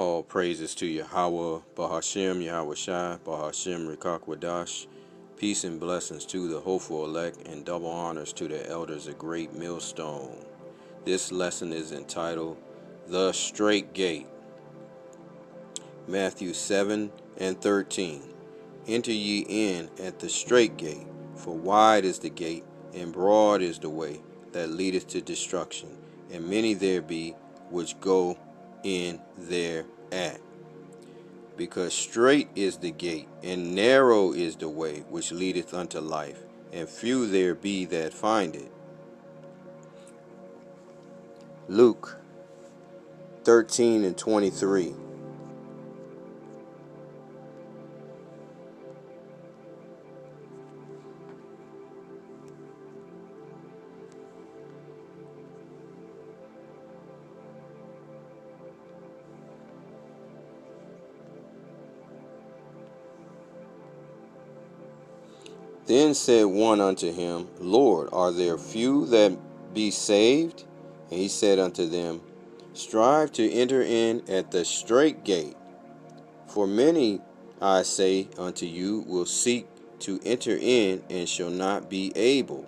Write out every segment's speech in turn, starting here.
All praises to Yahweh, Bahashem, Yahweh Shai, Bahashem, Rikakwadash. Peace and blessings to the hopeful elect, and double honors to the elders of Great Millstone. This lesson is entitled, The Strait Gate. Matthew 7 and 13. Enter ye in at the strait gate, for wide is the gate, and broad is the way that leadeth to destruction, and many there be which go in thereat. Because strait is the gate, and narrow is the way which leadeth unto life, and few there be that find it. Luke 13 and 23. Then said one unto him, Lord, are there few that be saved? And he said unto them, Strive to enter in at the strait gate. For many, I say unto you, will seek to enter in, and shall not be able.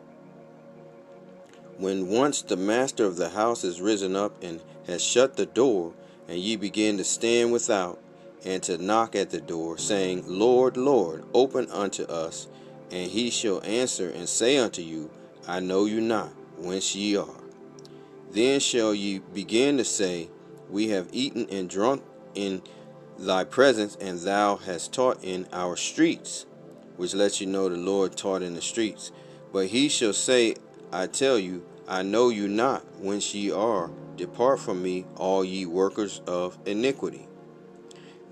When once the master of the house is risen up, and has shut the door, and ye begin to stand without, and to knock at the door, saying, Lord, Lord, open unto us. And he shall answer and say unto you, I know you not, whence ye are. Then shall ye begin to say, We have eaten and drunk in thy presence, and thou hast taught in our streets. Which lets you know the Lord taught in the streets. But he shall say, I tell you, I know you not, whence ye are. Depart from me, all ye workers of iniquity.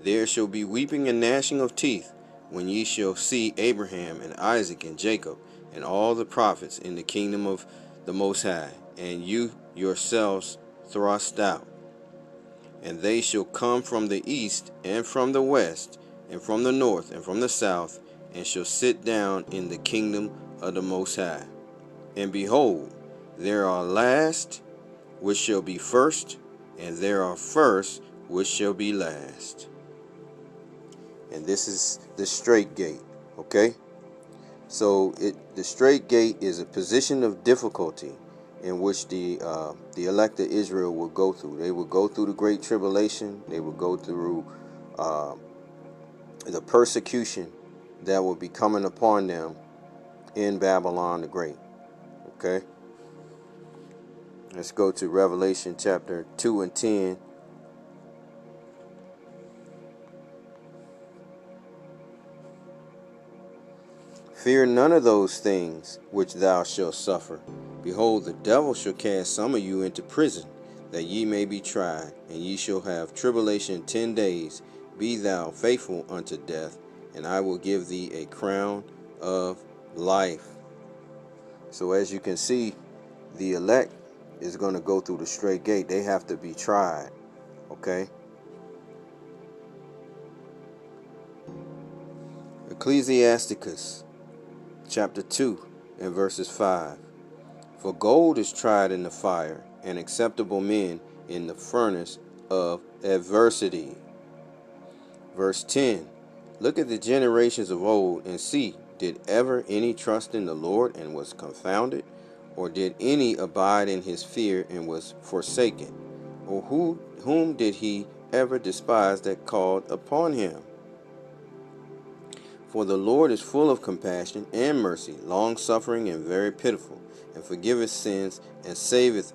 There shall be weeping and gnashing of teeth, when ye shall see Abraham and Isaac and Jacob and all the prophets in the kingdom of the Most High, and you yourselves thrust out. And they shall come from the east and from the west and from the north and from the south, and shall sit down in the kingdom of the Most High. And behold, there are last which shall be first, and there are first which shall be last. And this is the strait gate, okay? So the strait gate is a position of difficulty in which the elect of Israel will go through. They will go through the great tribulation. They will go through the persecution that will be coming upon them in Babylon the Great, okay? Let's go to Revelation chapter 2 and 10. Fear none of those things which thou shalt suffer. Behold, the devil shall cast some of you into prison, that ye may be tried, and ye shall have tribulation 10 days. Be thou faithful unto death, and I will give thee a crown of life. So as you can see, the elect is going to go through the strait gate. They have to be tried, okay? Ecclesiasticus chapter 2 and verses 5. For gold is tried in the fire, and acceptable men in the furnace of adversity. Verse 10. Look at the generations of old, and see, did ever any trust in the Lord and was confounded? Or did any abide in his fear and was forsaken? Or whom did he ever despise that called upon him? For the Lord is full of compassion and mercy, long-suffering and very pitiful, and forgiveth sins, and saveth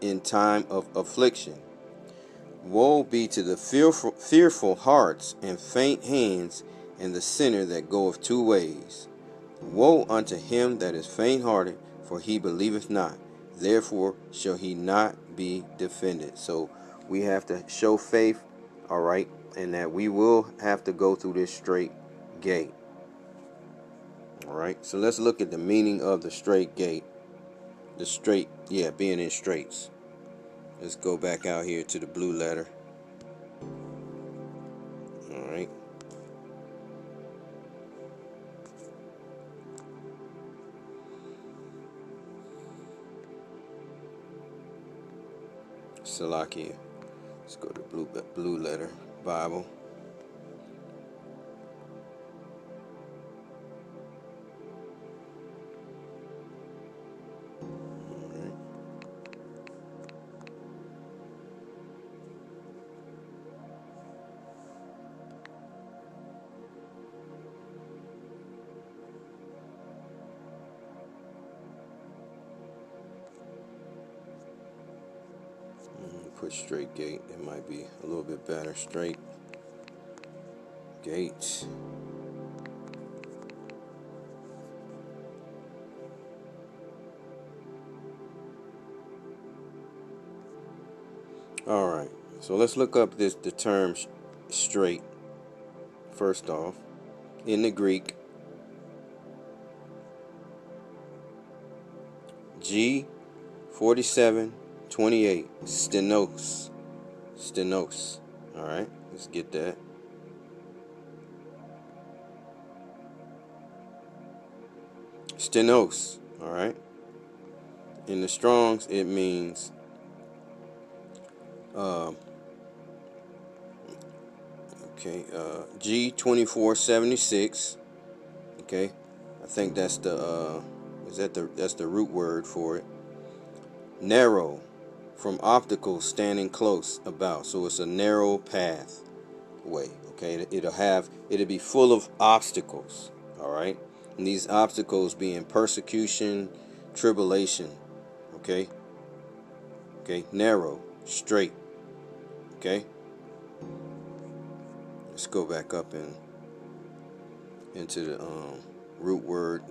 in time of affliction. Woe be to the fearful hearts and faint hands, and the sinner that goeth 2 ways. Woe unto him that is faint-hearted, for he believeth not. Therefore shall he not be defended. So we have to show faith, all right, and that we will have to go through this strait gate. All right, so let's look at the meaning of the strait gate. The strait, being in straits. Let's go back out here to the blue letter. All right. Salakia. Let's go to blue letter. Bible. Alright. Put Strait Gate. It might be a little bit better. Strait Gate. All right. So let's look up the term straight. First off, in the Greek, G4728, stenos. Stenos. All right. Let's get that. Stenos. All right. In the Strong's, it means G2476. Okay, I think that's the that's the root word for it. Narrow, from optical, standing close about. So it's a narrow pathway. Okay, it'll be full of obstacles. All right, and these obstacles being persecution, tribulation. Okay. Okay, narrow, straight. Okay. Let's go back up and into the root word.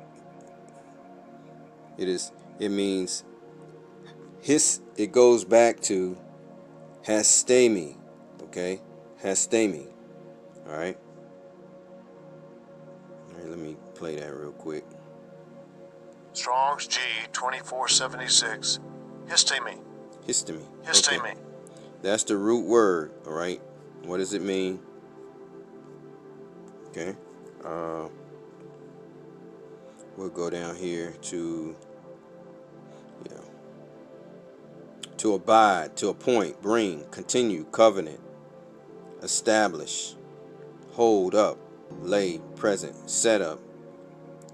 It means it goes back to hastemi. Okay, hastemi. All right. Let me play that real quick. Strong's G2476. Histemi. Histemi. Histemi. Okay. That's the root word. All right. What does it mean? Okay. We'll go down here to to abide, to appoint, bring, continue, covenant, establish, hold up, lay, present, set up,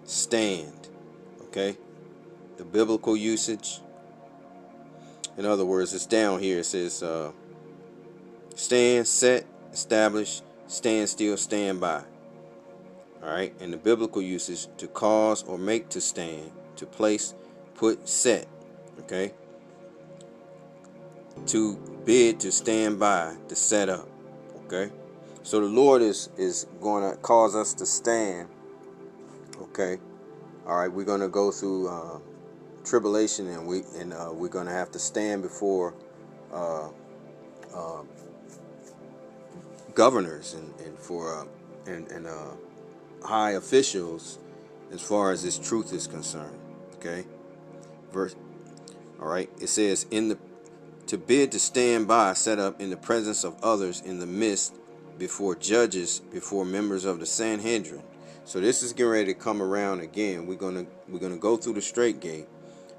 stand. Okay. The biblical usage. In other words, it's down here. It says stand, set, establish, stand still, stand by. Alright, and the biblical usage, to cause or make to stand, to place, put, set. Okay. To bid, to stand by, to set up. Okay. So the Lord is going to cause us to stand. Okay. Alright, we're going to go through tribulation, and we're going to have to stand before governors and for high officials as far as this truth is concerned. Okay. Verse. All right. It says to bid, to stand by, set up in the presence of others, in the midst, before judges, before members of the Sanhedrin. So this is getting ready to come around again. We're gonna go through the Strait Gate,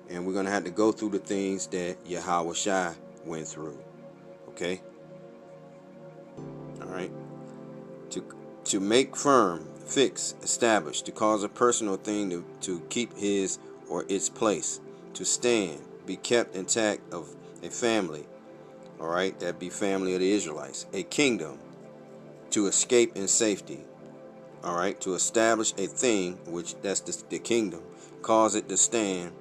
and we're gonna have to go through the things that Yahweh Shai went through. Okay. All right. To make firm, fix, establish, to cause a personal thing to keep his or its place, to stand, be kept intact of a family. All right, that be family of the Israelites. A kingdom, to escape in safety. All right, to establish a thing, which that's the kingdom, cause it to stand,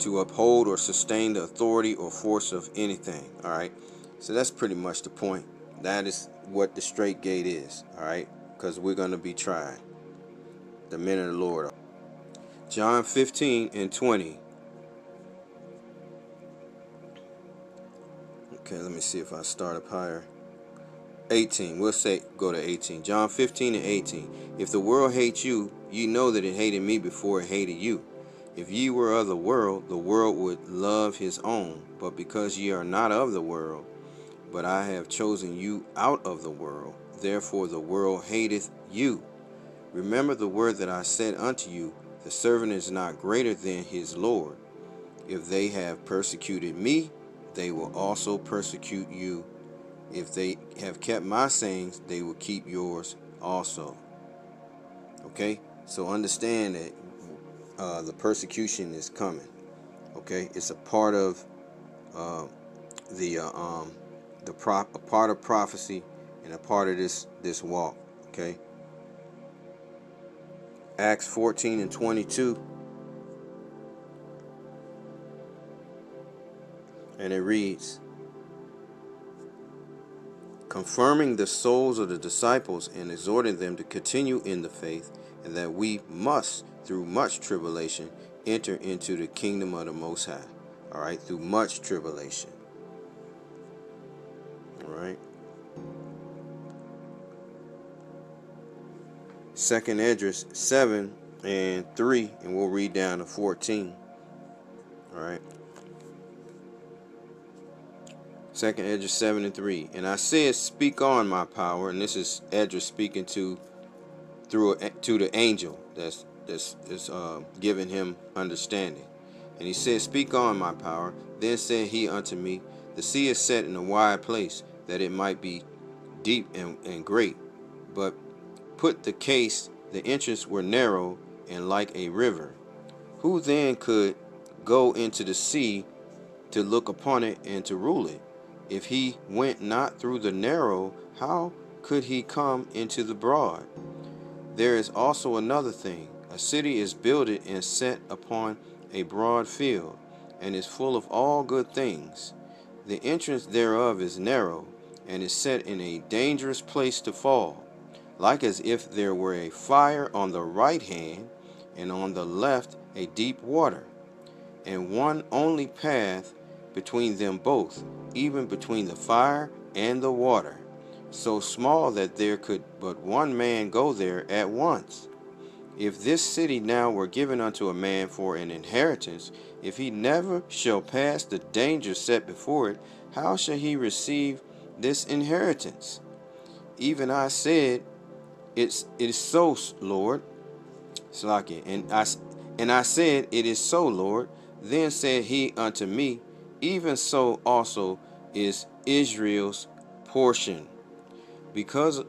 to uphold or sustain the authority or force of anything. All right, so that's pretty much the point. That is what the Strait Gate is. All right, because we're going to be tried. The men of the Lord. John 15:20. Okay, let me see if I start up higher. 18. We'll say go to 18. John 15:18. If the world hates you, ye know that it hated me before it hated you. If ye were of the world would love his own. But because ye are not of the world, but I have chosen you out of the world, therefore the world hateth you. Remember the word that I said unto you, the servant is not greater than his Lord. If they have persecuted me, they will also persecute you. If they have kept my sayings, they will keep yours also. Okay, so understand that the persecution is coming. Okay, it's a part of uh, a part of prophecy and a part of this walk. Okay, Acts 14:22, and it reads, confirming the souls of the disciples and exhorting them to continue in the faith, and that we must, through much tribulation, enter into the kingdom of the Most High. All right, through much tribulation. All right. Second Esdras 7:3, and we'll read down to 14. All right. Second Esdras 7:3, and I said, speak on, my power. And this is Esdras speaking to the angel that's giving him understanding. And he said, speak on, my power. Then said he unto me, the sea is set in a wide place, that it might be deep and great. But put the case, the entrance were narrow and like a river. Who then could go into the sea to look upon it and to rule it? If he went not through the narrow, how could he come into the broad? There is also another thing. A city is builded and set upon a broad field, and is full of all good things. The entrance thereof is narrow, and is set in a dangerous place to fall, like as if there were a fire on the right hand, and on the left a deep water, and one only path between them both, even between the fire and the water, so small that there could but one man go there at once. If this city now were given unto a man for an inheritance, if he never shall pass the danger set before it, how shall he receive this inheritance? Even I said, it is so, Lord. Slakia. And I said, it is so, Lord. Then said he unto me, even so also is Israel's portion. Because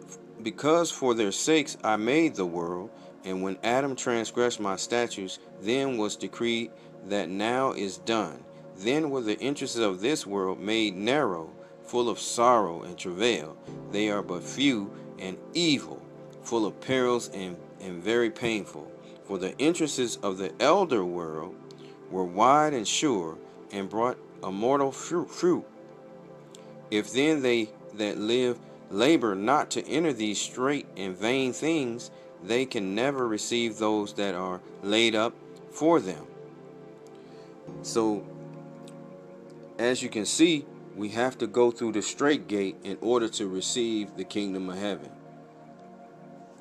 for their sakes I made the world, and when Adam transgressed my statutes, then was decreed that now is done. Then were the interests of this world made narrow, full of sorrow and travail. They are but few and evil, full of perils and very painful. For the interests of the elder world were wide and sure, and brought immortal fruit. If then they that live labor not to enter these strait and vain things, they can never receive those that are laid up for them. So, as you can see, we have to go through the strait gate in order to receive the kingdom of heaven.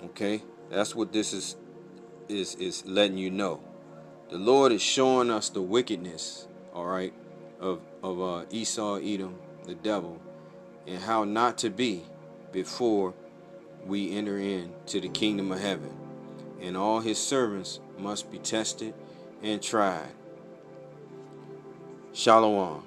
Okay, that's what this is letting you know. The Lord is showing us the wickedness, all right, of Esau, Edom, the devil, and how not to be before we enter into the kingdom of heaven. And all his servants must be tested and tried. Shalom.